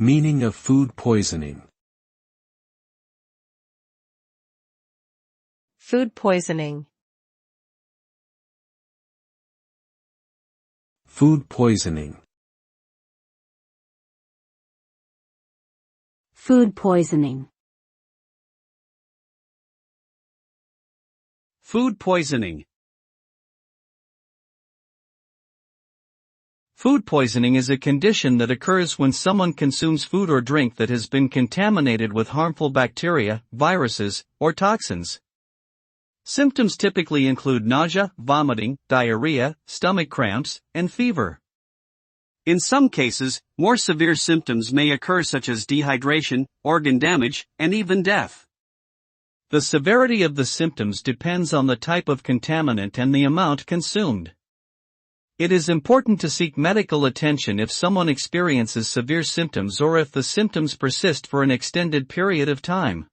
Meaning of food poisoning. Food poisoning. Food poisoning. Food poisoning. Food poisoning. Food poisoning is a condition that occurs when someone consumes food or drink that has been contaminated with harmful bacteria, viruses, or toxins. Symptoms typically include nausea, vomiting, diarrhea, stomach cramps, and fever. In some cases, more severe symptoms may occur such as dehydration, organ damage, and even death. The severity of the symptoms depends on the type of contaminant and the amount consumed. It is important to seek medical attention if someone experiences severe symptoms or if the symptoms persist for an extended period of time.